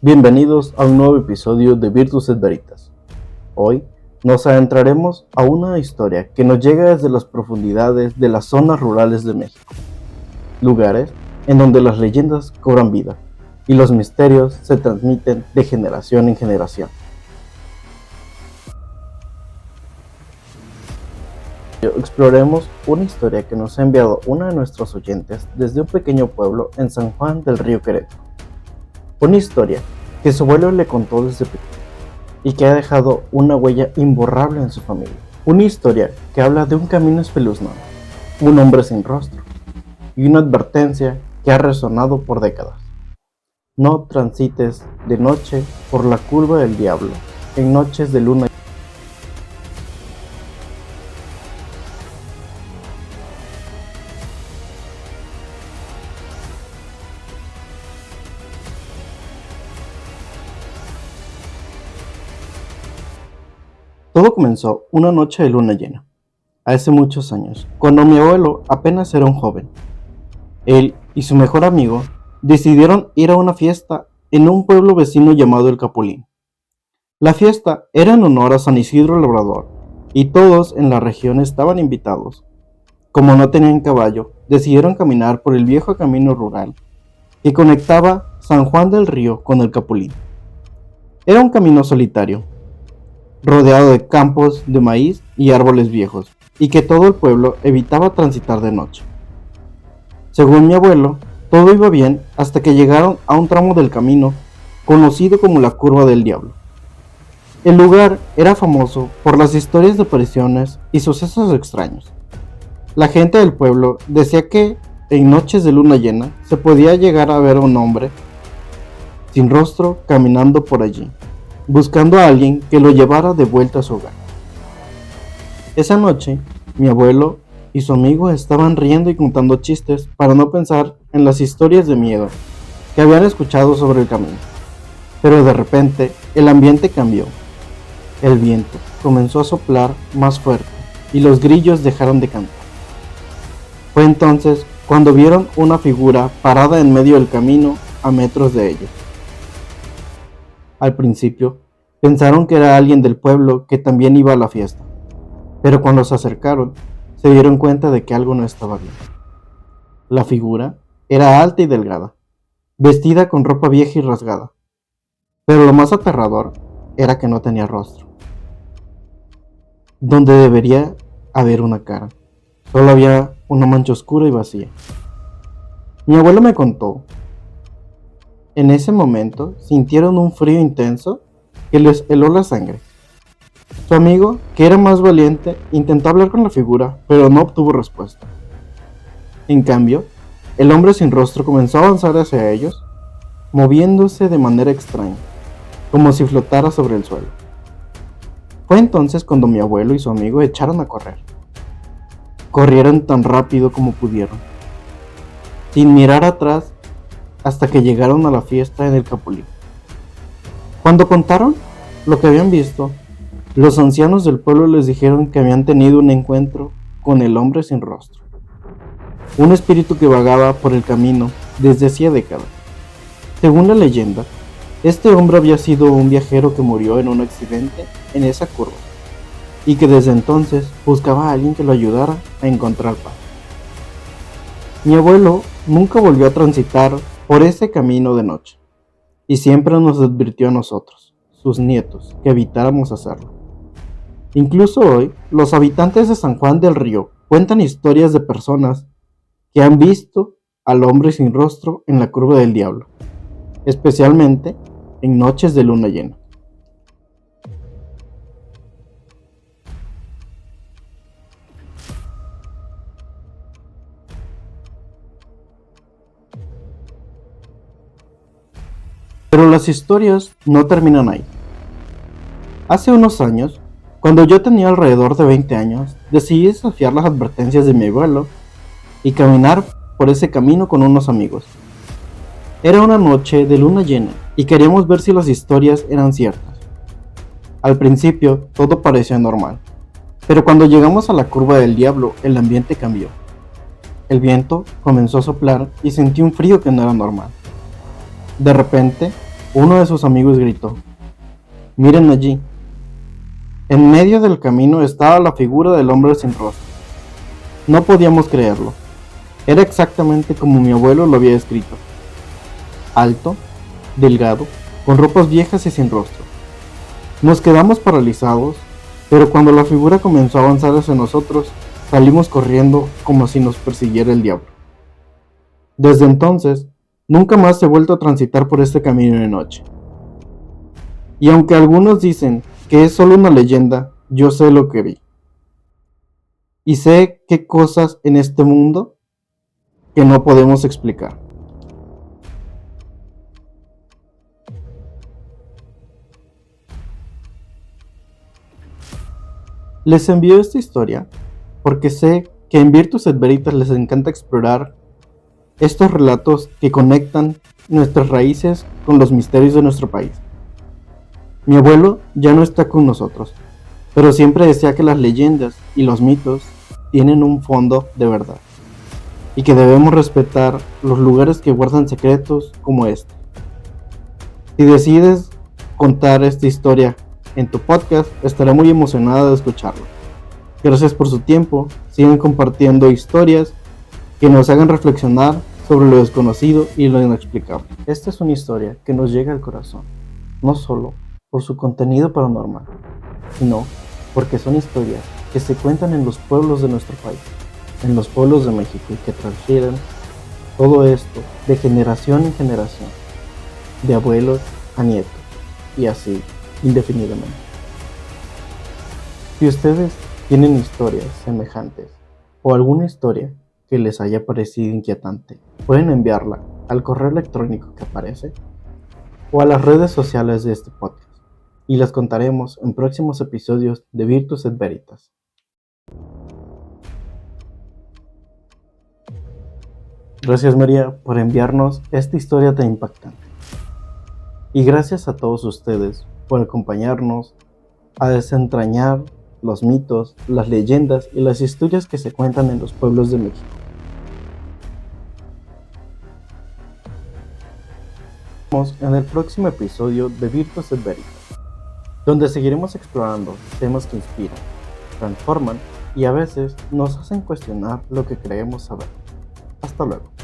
Bienvenidos a un nuevo episodio de Virtus et Veritas. Hoy nos adentraremos a una historia que nos llega desde las profundidades de las zonas rurales de México, lugares en donde las leyendas cobran vida y los misterios se transmiten de generación en generación. Exploremos una historia que nos ha enviado una de nuestros oyentes desde un pequeño pueblo en San Juan del Río Querétaro. Una historia que su abuelo le contó desde pequeño y que ha dejado una huella imborrable en su familia. Una historia que habla de un camino espeluznante, un hombre sin rostro y una advertencia que ha resonado por décadas. No transites de noche por la curva del diablo en noches de luna. Todo comenzó una noche de luna llena, hace muchos años, cuando mi abuelo apenas era un joven. Él y su mejor amigo decidieron ir a una fiesta en un pueblo vecino llamado El Capulín. La fiesta era en honor a San Isidro Labrador y todos en la región estaban invitados. Como no tenían caballo, decidieron caminar por el viejo camino rural que conectaba San Juan del Río con El Capulín. Era un camino solitario, rodeado de campos de maíz y árboles viejos, y que todo el pueblo evitaba transitar de noche. Según mi abuelo, todo iba bien hasta que llegaron a un tramo del camino conocido como la Curva del Diablo. El lugar era famoso por las historias de apariciones y sucesos extraños. La gente del pueblo decía que en noches de luna llena se podía llegar a ver a un hombre sin rostro caminando por allí, buscando a alguien que lo llevara de vuelta a su hogar. Esa noche, mi abuelo y su amigo estaban riendo y contando chistes para no pensar en las historias de miedo que habían escuchado sobre el camino. Pero de repente, el ambiente cambió. El viento comenzó a soplar más fuerte y los grillos dejaron de cantar. Fue entonces cuando vieron una figura parada en medio del camino a metros de ellos. Al principio, pensaron que era alguien del pueblo que también iba a la fiesta, pero cuando se acercaron, se dieron cuenta de que algo no estaba bien. La figura era alta y delgada, vestida con ropa vieja y rasgada, pero lo más aterrador era que no tenía rostro. Donde debería haber una cara, solo había una mancha oscura y vacía. Mi abuelo me contó. En ese momento sintieron un frío intenso que les heló la sangre. Su amigo, que era más valiente, intentó hablar con la figura, pero no obtuvo respuesta. En cambio, el hombre sin rostro comenzó a avanzar hacia ellos, moviéndose de manera extraña, como si flotara sobre el suelo. Fue entonces cuando mi abuelo y su amigo echaron a correr. Corrieron tan rápido como pudieron, sin mirar atrás, hasta que llegaron a la fiesta en El Capulín. Cuando contaron lo que habían visto, los ancianos del pueblo les dijeron que habían tenido un encuentro con el hombre sin rostro, un espíritu que vagaba por el camino desde hacía décadas. Según la leyenda, este hombre había sido un viajero que murió en un accidente en esa curva, y que desde entonces buscaba a alguien que lo ayudara a encontrar paz. Mi abuelo nunca volvió a transitar por ese camino de noche, y siempre nos advirtió a nosotros, sus nietos, que evitáramos hacerlo. Incluso hoy, los habitantes de San Juan del Río cuentan historias de personas que han visto al hombre sin rostro en la Curva del Diablo, especialmente en noches de luna llena. Pero las historias no terminan ahí. Hace unos años, cuando yo tenía alrededor de 20 años, decidí desafiar las advertencias de mi abuelo y caminar por ese camino con unos amigos. Era una noche de luna llena y queríamos ver si las historias eran ciertas. Al principio todo parecía normal, pero cuando llegamos a la Curva del Diablo el ambiente cambió. El viento comenzó a soplar y sentí un frío que no era normal. De repente, Uno de sus amigos gritó: «Miren allí». En medio del camino estaba la figura del hombre sin rostro. No podíamos creerlo. Era exactamente como mi abuelo lo había escrito. Alto, delgado, con ropas viejas y sin rostro. Nos quedamos paralizados, pero cuando la figura comenzó a avanzar hacia nosotros, salimos corriendo como si nos persiguiera el diablo. Desde entonces, nunca más he vuelto a transitar por este camino de noche. Y aunque algunos dicen que es solo una leyenda, yo sé lo que vi. Y sé qué cosas en este mundo que no podemos explicar. Les envío esta historia porque sé que en Virtus et Veritas les encanta explorar estos relatos que conectan nuestras raíces con los misterios de nuestro país. Mi abuelo ya no está con nosotros, pero siempre decía que las leyendas y los mitos tienen un fondo de verdad y que debemos respetar los lugares que guardan secretos como este. Si decides contar esta historia en tu podcast, estaré muy emocionada de escucharlo. Gracias por su tiempo, sigan compartiendo historias que nos hagan reflexionar sobre lo desconocido y lo inexplicable. Esta es una historia que nos llega al corazón, no solo por su contenido paranormal, sino porque son historias que se cuentan en los pueblos de nuestro país, en los pueblos de México, y que transfieren todo esto de generación en generación, de abuelos a nietos, y así indefinidamente. Si ustedes tienen historias semejantes o alguna historia que les haya parecido inquietante, pueden enviarla al correo electrónico que aparece o a las redes sociales de este podcast, y las contaremos en próximos episodios de Virtus et Veritas. Gracias, María, por enviarnos esta historia tan impactante. Y gracias a todos ustedes por acompañarnos a desentrañar los mitos, las leyendas y las historias que se cuentan en los pueblos de México. Nos vemos en el próximo episodio de Virtus et Veritas, donde seguiremos explorando temas que inspiran, transforman y a veces nos hacen cuestionar lo que creemos saber. Hasta luego.